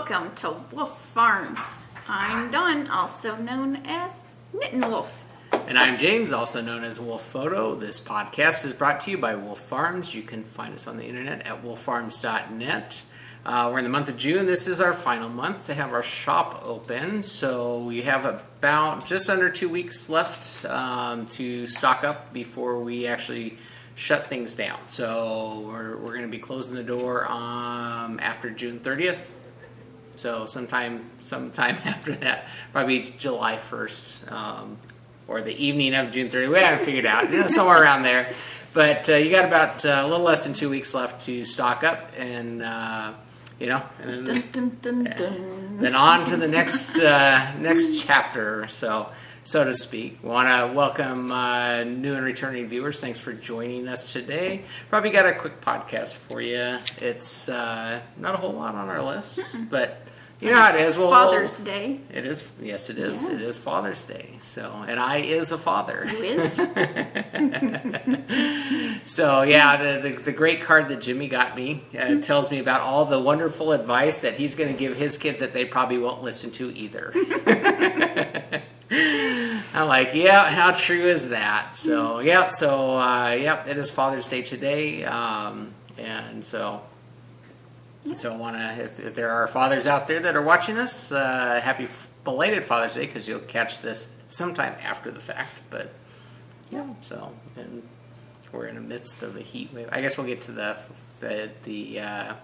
welcome to Wolfe Farms. I'm Dawn, also known as Knittin' Wolf. And I'm James, also known as Wolf Photo. This podcast is brought to you by Wolfe Farms. You can find us on the internet at wolffarms.net. We're in the month of June. This is our final month to have our shop open. So we have about just under 2 weeks left to stock up before we actually shut things down. So we're going to be closing the door after June 30th. So sometime after that, probably July 1st, or the evening of June 30th. We haven't figured out, somewhere around there. But you got about a little less than 2 weeks left to stock up, and and then on to the next chapter, so to speak. We want to welcome new and returning viewers. Thanks for joining us today. Probably got a quick podcast for you. It's not a whole lot on our list, but you know how it is. Father's Day. It is. Yes, it is. Yeah. It is Father's Day. So, and I is a father. Who is? So, yeah, the great card that Jimmy got me tells me about all the wonderful advice that he's going to give his kids that they probably won't listen to either. I'm like, yeah, how true is that? So, it is Father's Day today, and so. So I want to, if there are fathers out there that are watching us, happy belated Father's Day, because you'll catch this sometime after the fact. But and we're in the midst of a heat wave. I guess we'll get to the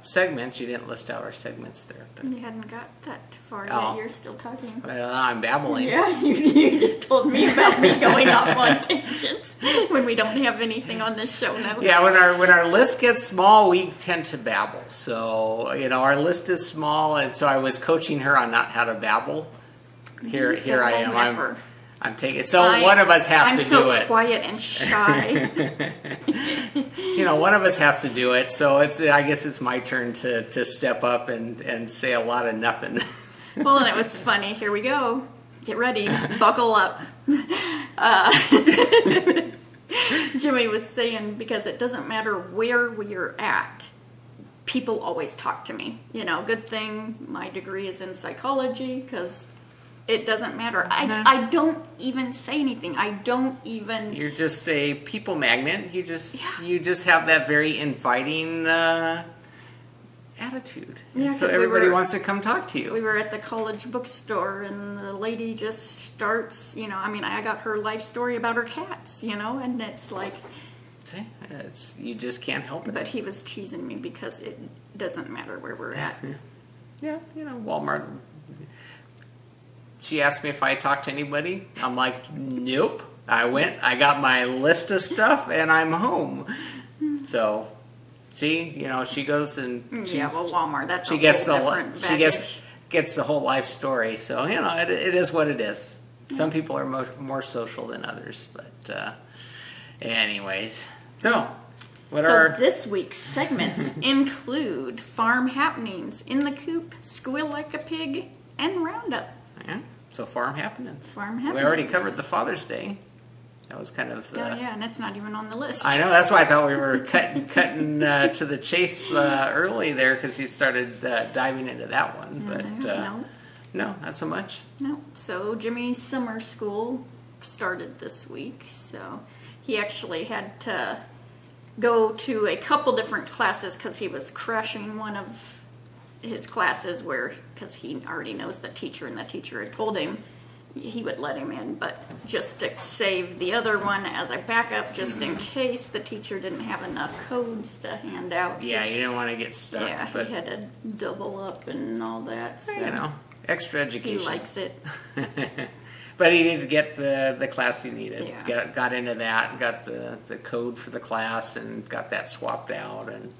segments. You didn't list out our segments there. But. You hadn't got that far yet. You're still talking. Well, I'm babbling. Yeah, you just told me about me going off on tangents when we don't have anything on this show now. Yeah, when our list gets small, we tend to babble. So our list is small, and so I was coaching her on not how to babble. Here I am. I'm taking. So one of us has to do it. I'm so quiet and shy. One of us has to do it. So I guess it's my turn to step up and say a lot of nothing. Well, and it was funny. Here we go. Get ready. Buckle up. Jimmy was saying, because it doesn't matter where we're at, people always talk to me. Good thing my degree is in psychology, because it doesn't matter. I don't even say anything. I don't even... You're just a people magnet. You just have that very inviting attitude. Yeah, so everybody wants to come talk to you. We were at the college bookstore, and the lady just starts, I got her life story about her cats, and it's like... you just can't help it. But he was teasing me because it doesn't matter where we're at. Yeah, Walmart... She asked me if I talked to anybody. I'm like, nope. I got my list of stuff, and I'm home. So, she goes and... Walmart, that's she gets the whole life story. So, it is what it is. Some people are more social than others. But, anyways. So this week's segments include Farm Happenings, In the Coop, Squeal Like a Pig, and Roundup. Yeah. So farm happenings. We already covered the Father's Day. That was kind of... and it's not even on the list. I know, that's why I thought we were cutting to the chase early there, because you started diving into that one. But no, not so much. No. So Jimmy's summer school started this week, so he actually had to go to a couple different classes because he was crashing one of his classes because he already knows the teacher, and the teacher had told him he would let him in, but just to save the other one as a backup, just in case the teacher didn't have enough codes to hand out. Yeah, you didn't want to get stuck. Yeah, but he had to double up and all that. So extra education. He likes it. But he did get the class he needed. Yeah. Got into that, got the code for the class, and got that swapped out, and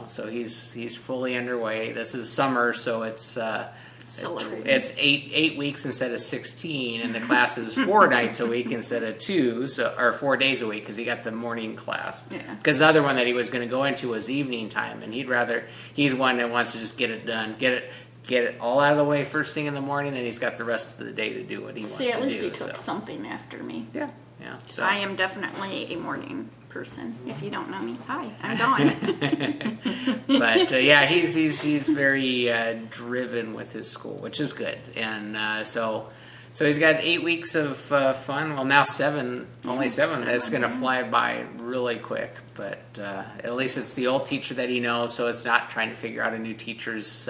so he's fully underway. This is summer, so it's it's 8 weeks instead of 16, and the class is 4 nights a week instead of 2, or 4 days a week, because he got the morning class. Yeah. Because the other one that he was going to go into was evening time, and he's one that wants to just get it done, get it all out of the way first thing in the morning, and he's got the rest of the day to do what he wants to do. See, at least he took something after me. Yeah. So I am definitely a morning person. If you don't know me, hi, I'm Dawn. But yeah, he's very driven with his school, which is good. And so he's got 8 weeks of fun. Well, now 7, only 7. That's going to fly by really quick. But at least it's the old teacher that he knows, so it's not trying to figure out a new teacher's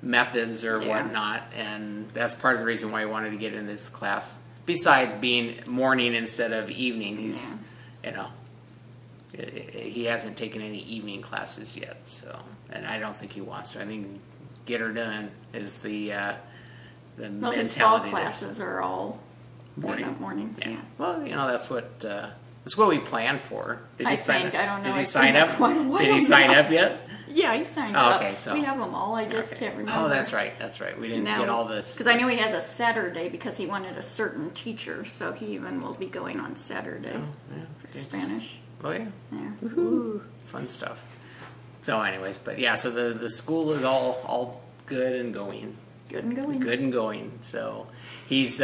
methods or whatnot. And that's part of the reason why he wanted to get in this class. Besides being morning instead of evening, he's, he hasn't taken any evening classes yet. So, and I don't think he wants to. I think get her done is the mentality. His fall classes are all morning. Yeah. Well, that's what we planned for. Did he sign up? I don't know. Did he sign up? Did he sign up yet? Yeah, he signed up. Okay, so we have them all. I just can't remember. Oh, that's right. We didn't get all this. Because I knew he has a Saturday because he wanted a certain teacher, so he even will be going on Saturday. For Spanish. Oh, yeah. Yeah. Woohoo. Fun stuff. So anyways, but yeah, so the school is all good and going. Good and going. So he's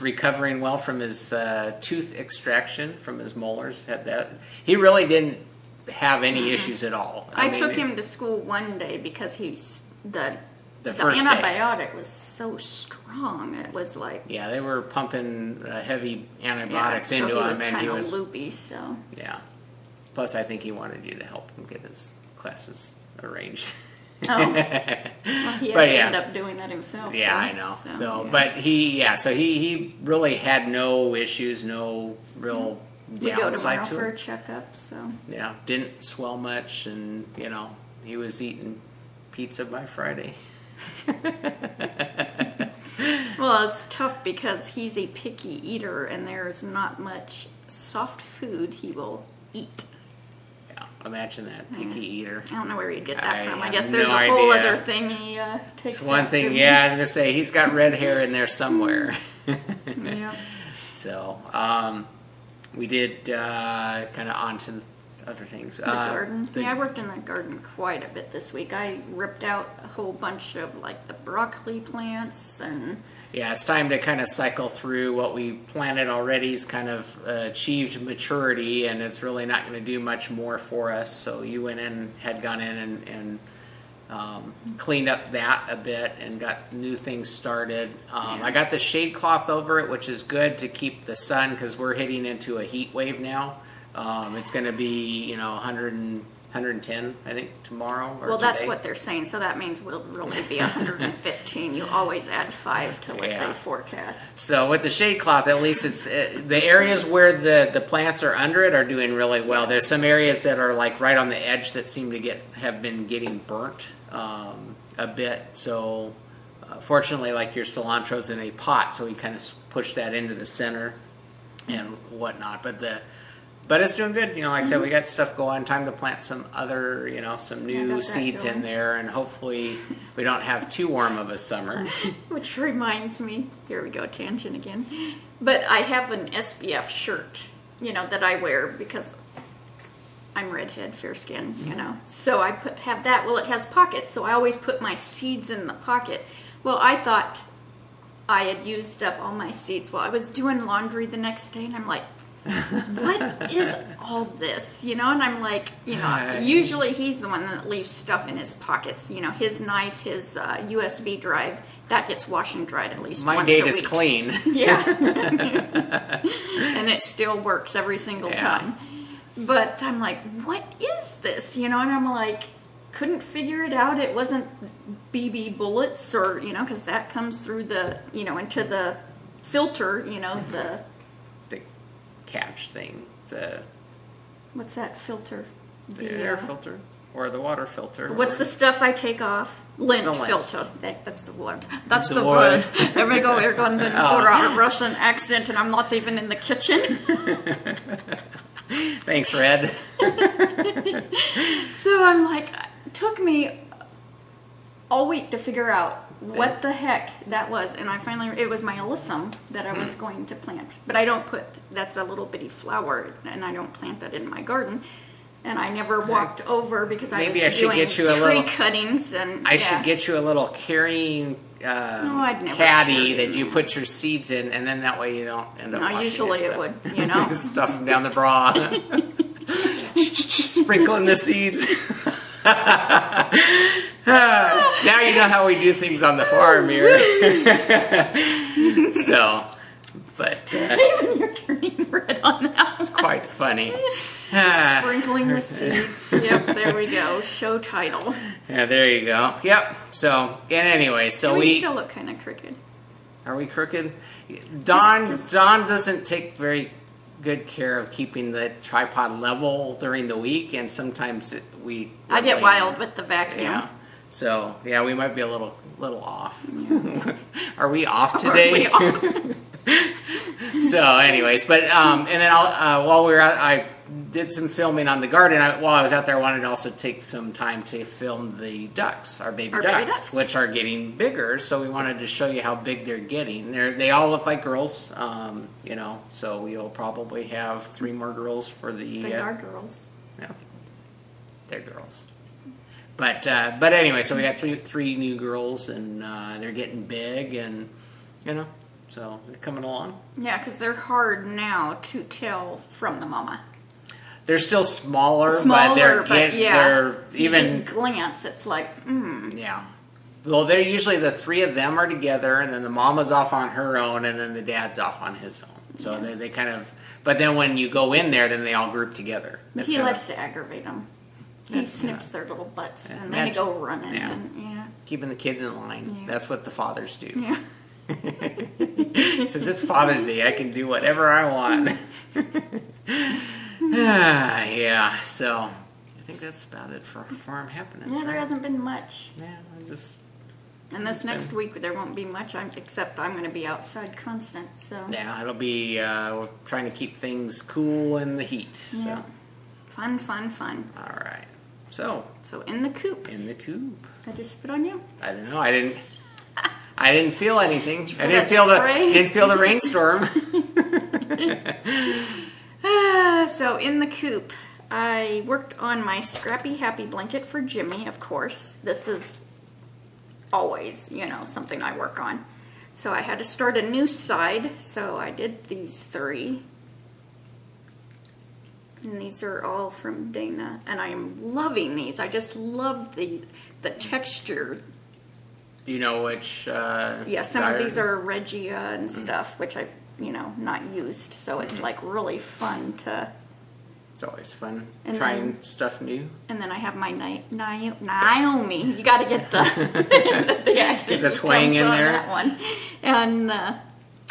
recovering well from his tooth extraction from his molars. Had that. He really didn't have any issues at all. I took him to school one day because the first antibiotic day was so strong. It was like they were pumping heavy antibiotics into him, and he was loopy. So Plus, I think he wanted you to help him get his classes arranged. Oh, well, he had to end up doing that himself. Yeah, I know. But he really had no issues, no real we go tomorrow to for it. a checkup. So didn't swell much, and he was eating pizza by Friday. Well, it's tough because he's a picky eater, and there's not much soft food he will eat. Imagine that, picky eater. I don't know where you'd get that from. I guess there's a whole other thing he takes. It's one thing, I was going to say, he's got red hair in there somewhere. Yeah. So, we did kind of on to other things. The garden. I worked in the garden quite a bit this week. I ripped out a whole bunch of the broccoli plants and... Yeah, it's time to kind of cycle through what we planted already. It's kind of achieved maturity, and it's really not going to do much more for us. So you had gone in and cleaned up that a bit and got new things started. I got the shade cloth over it, which is good to keep the sun because we're hitting into a heat wave now. It's going to be 110, I think, tomorrow or that's today. what they're saying. So that means we'll really be 115. You always add 5 to what they forecast. So with the shade cloth, at least it's the areas where the plants are under it are doing really well. There's some areas that are right on the edge that seem to have been getting burnt a bit. So fortunately, your cilantro's in a pot, so we kind of push that into the center and whatnot. But it's doing good. Like I said, we got stuff going. Time to plant some other, some new seeds in there, and hopefully we don't have too warm of a summer. Which reminds me, here we go, tangent again. But I have an SPF shirt, that I wear because I'm redhead, fair skin, So I have that. Well, it has pockets, so I always put my seeds in the pocket. Well, I thought I had used up all my seeds. Well, I was doing laundry the next day, and I'm like, what is all this? And I'm like, usually he's the one that leaves stuff in his pockets. His knife, his USB drive, that gets washed and dried at least once a week. My data's clean. Yeah. And it still works every single time. But I'm like, what is this? And I'm like, couldn't figure it out. It wasn't BB bullets or, because that comes through the, into the filter, the catch thing, what's that filter? The air filter or the water filter. What's the stuff I take off? Lint filter. That's the word. That's the word. There we go. We're going to for a Russian accent, and I'm not even in the kitchen. Thanks, Red. So I'm like, it took me all week to figure out what the heck that was, and it was my alyssum that I was going to plant, but I don't that's a little bitty flower, and I don't plant that in my garden, and I never walked over because I was doing tree cuttings, and I should get you a little carrying I'd never caddy carry that you put your seeds in, and then that way you don't end up No, washing usually your it stuff. would, you know. Stuff them down the bra. Sprinkling the seeds. Now you know how we do things on the farm here. So, but Even you're turning red on that. it's quite funny. Sprinkling the seeds. Yep, there we go. Show title. Yeah, there you go. Yep. So, and anyway, so We still look kind of crooked. are we crooked? Don Just- Don doesn't take very good care of keeping the tripod level during the week, and sometimes I get wild with the vacuum. Yeah. So yeah, we might be a little off. Are we off today? Are we off? So, anyways, but and then while we were out, I did some filming on the garden. While I was out there, I wanted to also take some time to film the ducks, our baby ducks, which are getting bigger. So we wanted to show you how big they're getting. They all look like girls, you know. So we'll probably have 3 more girls for the. They are girls. Yeah, they're girls. But anyway, so we got three new girls, and they're getting big, and you know, so they're coming along. Yeah, because they're hard now to tell from the mama. They're still smaller, but they're if you even just glance, it's like, yeah. Well, they're usually the 3 of them are together, and then the mama's off on her own, and then the dad's off on his own. So they kind of. But then when you go in there, then they all group together. He likes to aggravate them. He snips their little butts, and they go running. Yeah. And, Keeping the kids in line. Yeah. That's what the fathers do. yeah. Since it's Father's Day, I can do whatever I want. Yeah, so I think that's about it for farm happenings. Yeah, there right? hasn't been much. Yeah, I just. And this next week, there won't be much, except I'm going to be outside constant, so. Yeah, it'll be, we're trying to keep things cool in the heat, so. Yeah. Fun, fun, fun. All right. So, So in the coop. in the coop. I just spit on you. I don't know, I didn't feel anything. I that spray? didn't feel the rainstorm. So in the coop, I worked on my Scrappy Happy blanket for Jimmy, of course. This is always, something I work on. So I had to start a new side, so I did these 3. And these are all from Dana, and I am loving these. I just love the texture. Do you know which? Yeah, some of these are Regia and stuff, which I've not used. So it's like really fun to. It's always fun And trying stuff new. And then I have my Naomi. You got to get the accent. Get the twang in on there. That one. And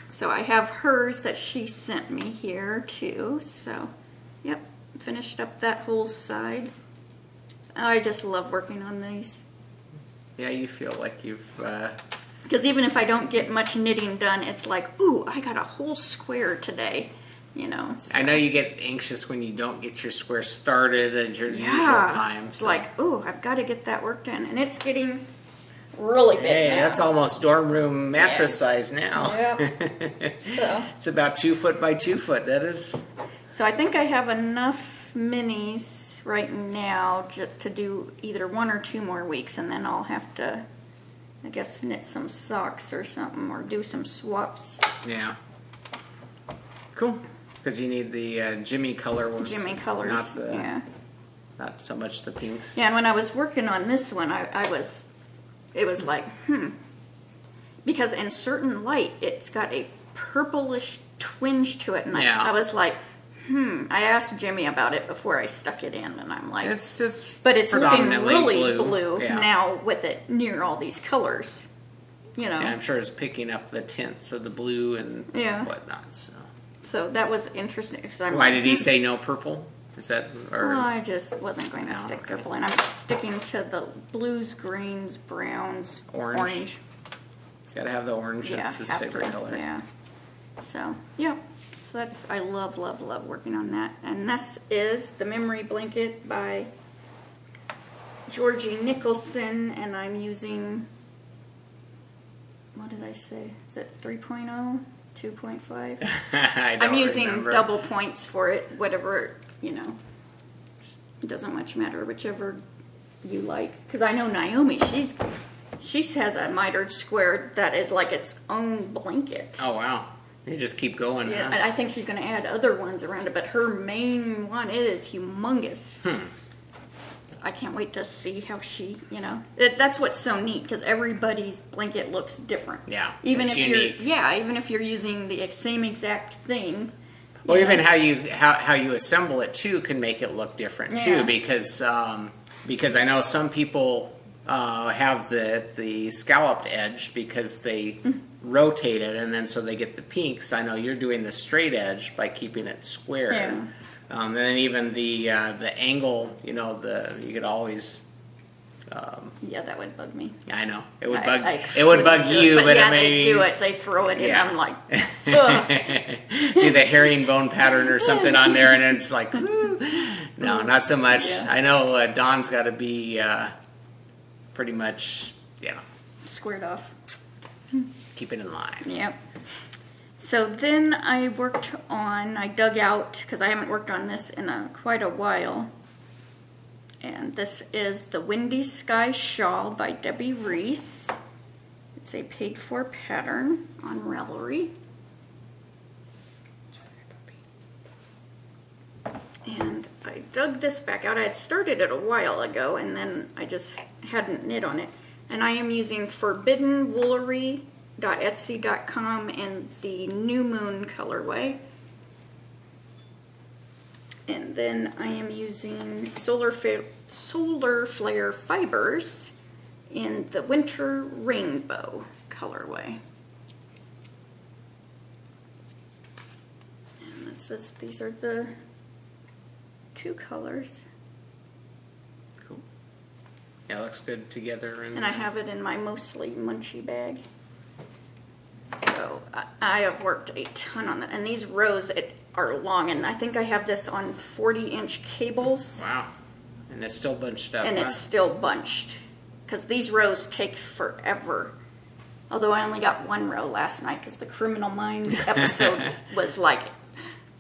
so I have hers that she sent me here too. So, yep, finished up that whole side. I just love working on these. Yeah, you feel like you've. Because even if I don't get much knitting done, it's like, ooh, I got a whole square today. So. I know you get anxious when you don't get your square started at your usual time. It's like, ooh, I've got to get that work done. And it's getting really big Hey, now. that's almost dorm room mattress size now. Yep. So. It's about 2 foot by 2 foot. That is. So I think I have enough minis right now to do either 1 or 2 more weeks, and then I'll have to, I guess, knit some socks or something, or do some swaps. Yeah. Cool. Because you need the Jimmy color. Jimmy colors, Not so much the pinks. Yeah, and when I was working on this one, it was like, because in certain light, it's got a purplish twinge to it, and I was like, I asked Jimmy about it before I stuck it in, and I'm like, but it's looking really blue now with it near all these colors, Yeah, I'm sure it's picking up the tints of the blue and whatnot. So that was interesting. Why did he say no purple? Is that? Or? Well, I just wasn't going to stick purple, and I'm sticking to the blues, greens, browns, orange. He's got to have the orange. That's his favorite color. Yeah. So that's I love working on that. And this is the memory blanket by Georgie Nicholson, and I'm using. What did I say? Is it 3.0? 2.5? I'm using double points for it, whatever, it doesn't much matter, whichever you like. Because I know Naomi, She has a mitered square that is like its own blanket. Oh, wow. You just keep going. Yeah, huh? I think she's going to add other ones around it, but her main one, it is humongous. I can't wait to see how she, that's what's so neat, because everybody's blanket looks different. Yeah, even it's if unique. even if you're using the same exact thing. Well, even how you assemble it too can make it look different too, because I know some people have the scalloped edge because they rotate it, and then so they get the pinks. I know you're doing the straight edge by keeping it square. Yeah. And then even the angle, you could always. Yeah, that would bug me. I know it would bug. I It would bug you, but yeah, it may they do it. They throw it in. I'm like, ugh. do the herringbone pattern or something on there, and it's like, no, not so much. Yeah. I know Dawn's got to be pretty much, Squared off. keep it in line. Yep. So then I dug out, because I haven't worked on this in quite a while. And this is the Windy Sky Shawl by Debbie Reese. It's a paid for pattern on Ravelry. And I dug this back out. I had started it a while ago, and then I just hadn't knit on it. And I am using forbiddenwoolery.etsy.com in the New Moon colorway. And then I am using Solar Flare Fibers in the Winter Rainbow colorway. And these are the two colors. Cool. Yeah, it looks good together. And I have it in my mostly munchy bag. So I have worked a ton on that. And these rows are long, and I think I have this on 40-inch cables. Wow. And it's still bunched up. And it's still bunched. Because these rows take forever. Although I only got one row last night, because the Criminal Minds episode was like,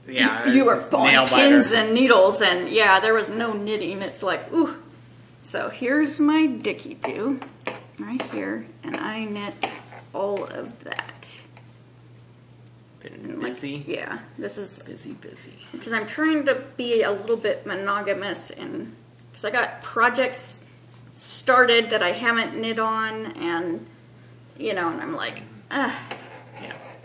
you were on pins and needles, and there was no knitting. It's like, ooh. So here's my Dicky Do right here, and I knit all of that. Been busy? This is busy. because I'm trying to be a little bit monogamous, and because I got projects started that I haven't knit on, and and I'm like, Yeah,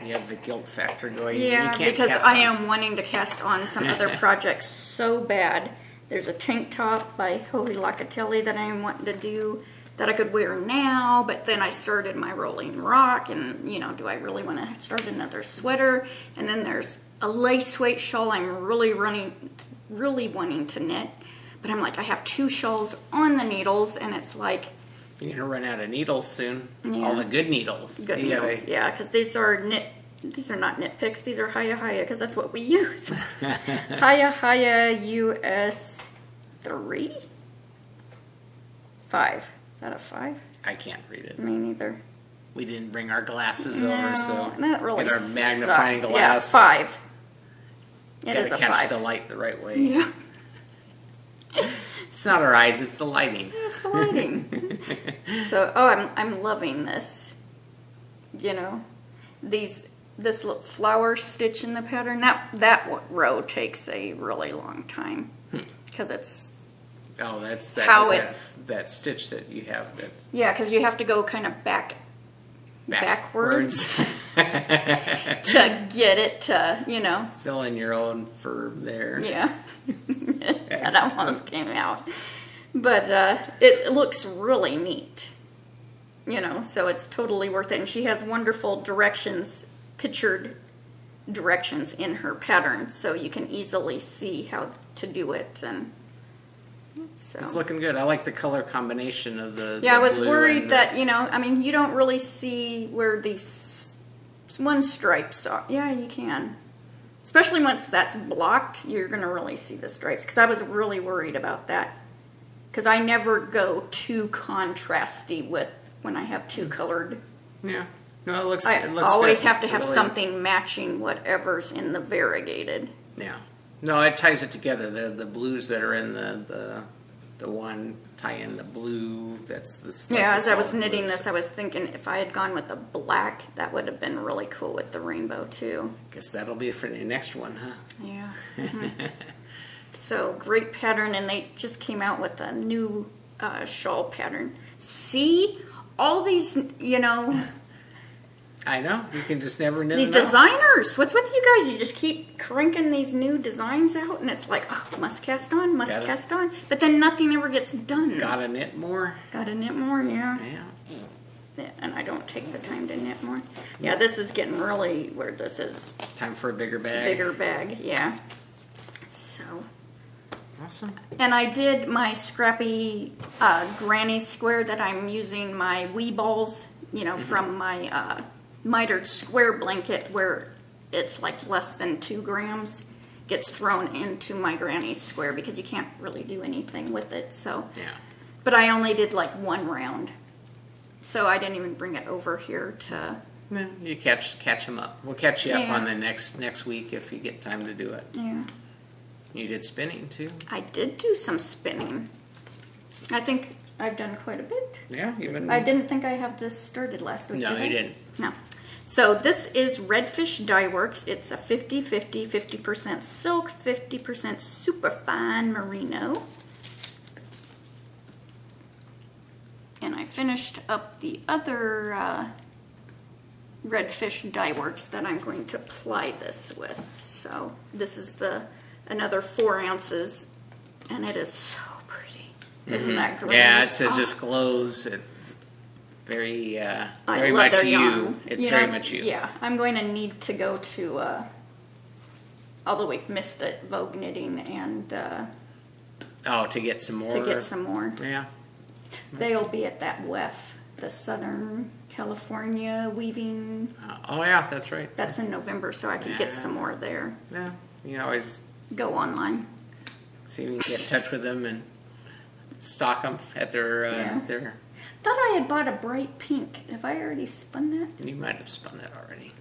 you have the guilt factor going. Yeah, you can't because cast I on. am wanting to cast on some other projects so bad. There's a tank top by Hohi Locatelli that I'm wanting to do that I could wear now, but then I started my Rolling Rock, and do I really want to start another sweater? And then there's a lace weight shawl I'm really wanting to knit, but I'm like, I have 2 shawls on the needles, and it's like, you're gonna run out of needles soon. Yeah. All the good needles. Good needles, because these are not knit picks, these are Haya, because that's what we use. Haya US 3? 5. Is that a 5? I can't read it. Me neither. We didn't bring our glasses over, so that really get our magnifying sucks. glass. Yeah, 5. It is a catch 5. the light the right way. Yeah. It's not our eyes; it's the lighting. It's the lighting. So, I'm loving this. This little flower stitch in the pattern. That row takes a really long time because it's. Oh, that's that stitch that you have. Because you have to go kind of backwards to get it to fill in your own fur there. Yeah, that almost came out, but it looks really neat. So it's totally worth it. And she has wonderful pictured directions in her pattern, so you can easily see how to do it. And so it's looking good. I like the color combination of the. Yeah, I was worried that you don't really see where these one stripes are. Yeah, you can. Especially once that's blocked, you're going to really see the stripes. Because I was really worried about that. Because I never go too contrasty when I have 2 colored. Yeah. No, it looks I good. always have to have something matching whatever's in the variegated. Yeah. No, it ties it together. The blues that are in the the one tie in the blue. That's the Yeah, as I was solid knitting blue, this, I was thinking if I had gone with the black, that would have been really cool with the rainbow too. Guess that'll be for the next one, huh? Yeah. So great pattern, and they just came out with a new shawl pattern. See, all these, I know. You can just never knit these enough. designers. What's with you guys? You just keep cranking these new designs out, and it's like, oh, must cast on, cast on. But then nothing ever gets done. Gotta knit more. Gotta knit more, yeah. Yeah. And I don't take the time to knit more. Yeah, this is getting really where this is. Time for a bigger bag. Bigger bag, yeah. So. Awesome. And I did my Scrappy granny square that I'm using my wee balls, from my mitered square blanket where it's like less than 2 grams gets thrown into my granny square because you can't really do anything with it. So, yeah. But I only did like 1 round, so I didn't even bring it over here to. Yeah, you catch them up. We'll catch you up Yeah. on the next week if you get time to do it. Yeah. You did spinning too. I did do some spinning. I think I've done quite a bit. Yeah, you've been. I didn't think I have this started last week. No, did I? you didn't. No. So this is Redfish Dye Works. It's a 50-50, 50% silk, 50% superfine merino. And I finished up the other Redfish Dye Works that I'm going to ply this with. So this is another 4 ounces, and it is so pretty. Isn't that great? Yeah, it just glows. Very I love much their you. yarn. It's very much you. Yeah, I'm going to need to go to, although we've missed it, Vogue Knitting, and to get some more. to get some more. Yeah. They'll be at that WEF, the Southern California Weaving. Oh yeah, that's right. That's in November, so I can get some more there. Yeah, you can always Go online. see if you can get in touch with them and stock them at their. Thought I had bought a bright pink. Have I already spun that? You might have spun that already.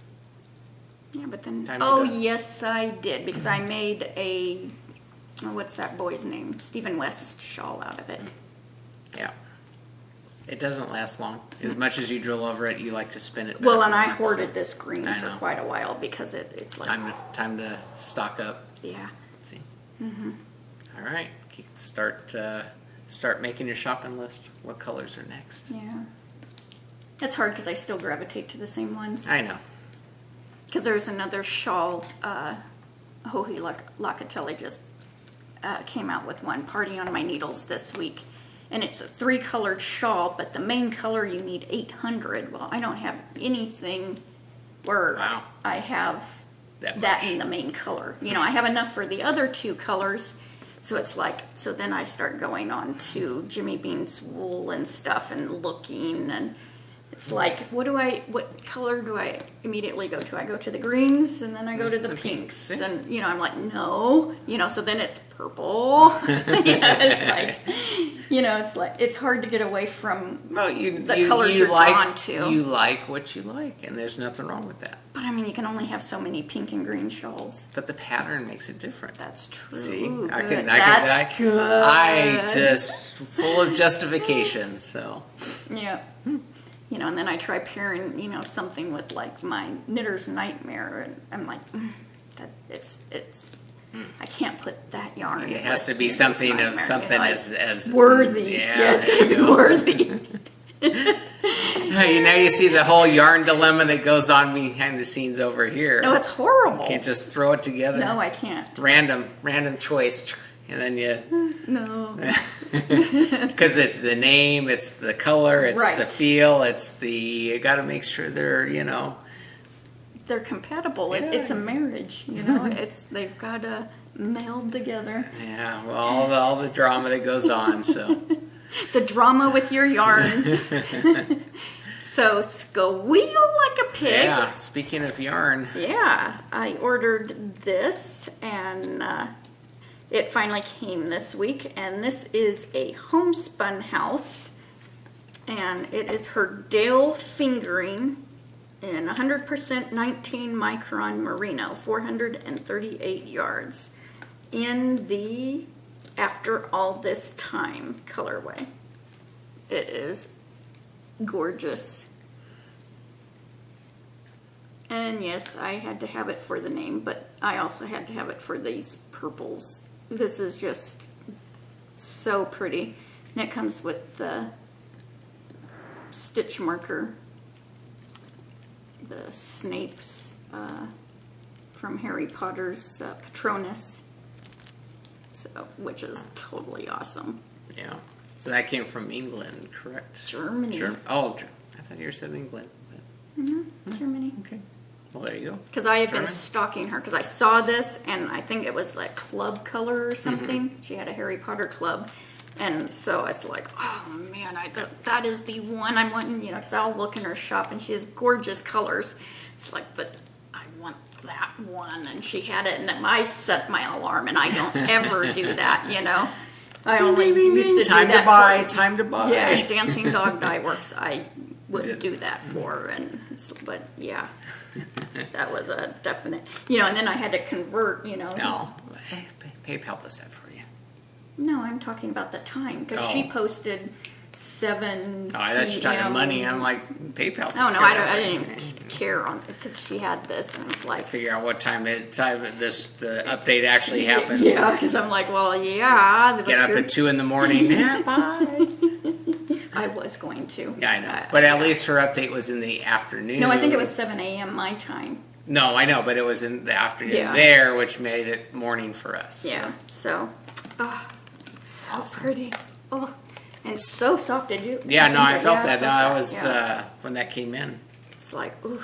Yeah, but then. Time to Oh, go. yes, I did, because I made what's that boy's name? Stephen West shawl out of it. Yeah. It doesn't last long. As much as you drill over it, you like to spin it. Well, back and I around, hoarded so this green I for know. quite a while because it's like. Time to stock up. Yeah. Let's see. All right. Start making your shopping list. What colors are next? Yeah. It's hard because I still gravitate to the same ones. I know. Because there's another shawl, Hohi Locatelli just came out with one, Party on My Needles, this week. And it's a 3-colored shawl, but the main color you need 800. Well, I don't have anything where Wow. I have That that much. in the main color. I have enough for the other 2 colors. So it's like, so then I start going on to Jimmy Bean's wool and stuff and looking, and it's like, what color do I immediately go to? I go to the greens, and then I go to the pinks, pinks. and I'm like, no, so then it's purple. It's like, it's hard to get away from the colors you're drawn to. You like what you like, and there's nothing wrong with that. But I mean, you can only have so many pink and green shawls. But the pattern makes it different. That's true. See, Good. I good. I just full of justification. So Yeah. And then I try pairing, something with like my Knitter's Nightmare, and I'm like, that it's I can't put that yarn. it has with to be Knitter's something of Nightmare, something it's as worthy. Yeah, It's gotta be worthy. You see the whole yarn dilemma that goes on behind the sines over here. No, it's horrible. Can't just throw it together. No, I can't. Random choice, and then you. No. Because it's the name, it's the color, it's Right. the feel, you got to make sure they're, They're compatible. Yeah. It's a marriage. They've got to meld together. Yeah, well, all the drama that goes on, so. The drama with your yarn. So, squeal like a pig. Yeah, speaking of yarn. Yeah, I ordered this, and it finally came this week. And this is a homespun house, and it is her Dale fingering in 100% 19 micron merino, 438 yards, in the After All This Time colorway. It is gorgeous. And yes, I had to have it for the name, but I also had to have it for these purples. This is just so pretty. And it comes with the stitch marker, the Snape's from Harry Potter's Patronus, so, which is totally awesome. Yeah. So that came from England, correct? Germany. Oh, I thought you said England. Germany. Okay. Well, there you go. Because I have German. been stalking her, because I saw this, and I think it was like club color or something. She had a Harry Potter club. And so it's like, oh man, that is the one I'm wanting, because I'll look in her shop and she has gorgeous colors. It's like, but I want that one. And she had it, and then I set my alarm, and I don't ever do that, I only used to time do that to buy, for, time to buy. Yeah, Dancing Dog Dye Works, I would do that for. But yeah, that was a definite, and then I had to convert, No, PayPal does that for you. No, I'm talking about the time, because she posted 7 Oh, I thought you were talking money. I'm like, PayPal. Oh, no, I didn't even care on it, because she had this, and it's like... Figure out what time the update actually happens. Yeah, because I'm like, well, yeah. Get up at 2 in the morning. Yeah, bye. I was going to. Yeah, I know. But at least her update was in the afternoon. No, I think it was 7 a.m. my time. No, I know, but it was in the afternoon there, which made it morning for us. Yeah, so so awesome. Pretty. Oh, and so soft. Did you? Yeah, no, I felt that. No, that was when that came in. It's like, ooh.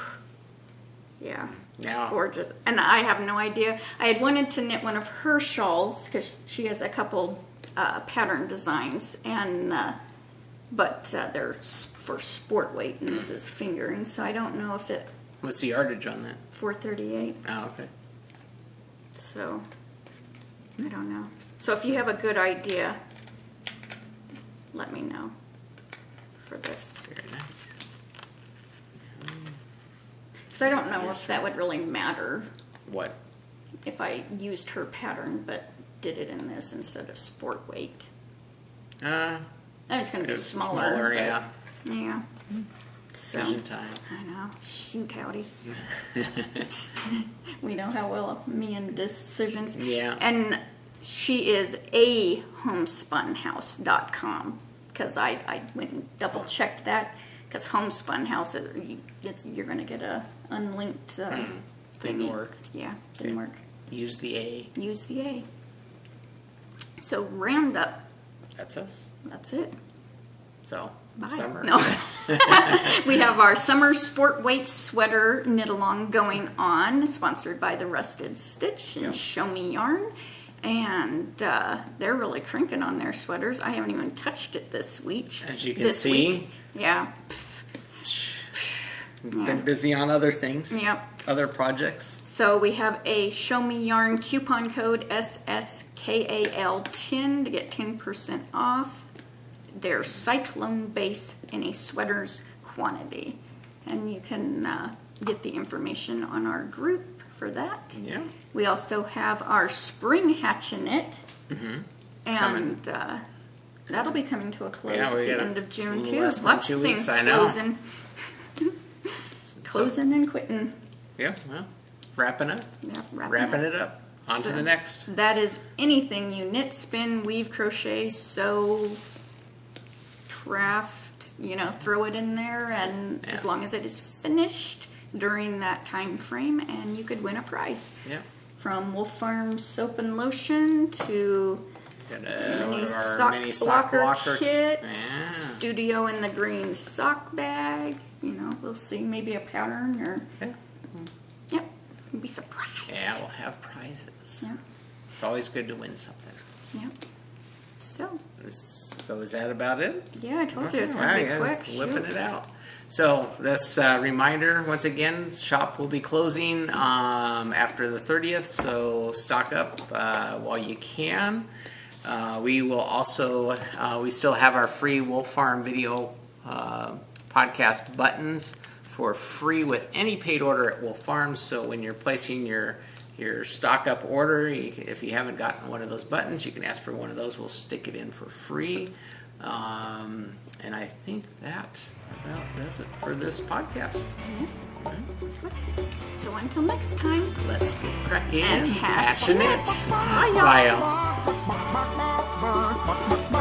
Yeah. Yeah. It's gorgeous. And I have no idea. I had wanted to knit one of her shawls, because she has a couple pattern designs, and but they're for sport weight, and this is fingering, so I don't know if it... What's the yardage on that? 438. Oh, okay. So, I don't know. So if you have a good idea, let me know for this. Very nice. Because I don't know if that would really matter. What? If I used her pattern, but did it in this instead of sport weight. And it's going to be smaller. Yeah. Yeah. Decision time. I know. Shoot, howdy. We know how well me and decisions. Yeah. And she is a homespunhouse.com, because I went and double checked that, because Homespun House, you're going to get a unlinked Didn't work. Yeah, didn't work. Use the A. Use the A. So Roundup. That's us. That's it. So, Bye. summer. No. We have our summer sport weight sweater knit along going on, sponsored by the Rusted Stitch and Show Me Yarn. And they're really cranking on their sweaters. I haven't even touched it this week. As you can see. Yeah. Been busy on other things. Yep. Other projects. So we have a Show Me Yarn coupon code SSKAL10 to get 10% off their Cyclone base in a sweaters quantity. And you can get the information on our group for that. Yeah. We also have our spring hatchinette. Mm-hmm. And that'll be coming to a close at the end of June, too. Less than Lots 2 of weeks, things I know. closing. Closing and quitting. Yeah, well, wrapping up. Yeah, wrapping it up. On to the next. That is anything you knit, spin, weave, crochet, sew, craft, throw it in there, and as long as it is finished during that time frame, and you could win a prize. Yeah. From Wolfe Farms soap and lotion to mini sock blocker kit, yeah. Studio in the Green sock bag. We'll see. Maybe a pattern or... Yep. You'll be surprised. Yeah, we'll have prizes. Yeah. It's always good to win something. Yep. So is that about it? Yeah, I told you it's going to be quick. Whipping it out. So this reminder, once again, shop will be closing after the 30th, so stock up while you can. We will also, we still have our free Wolfe Farm video podcast buttons for free with any paid order at Wolfe Farms. So when you're placing your your stock up order. If you haven't gotten one of those buttons, you can ask for one of those. We'll stick it in for free. And I think that about does it for this podcast. So until next time, Let's get cracking and passionate. Bye, y'all. Bye, y'all.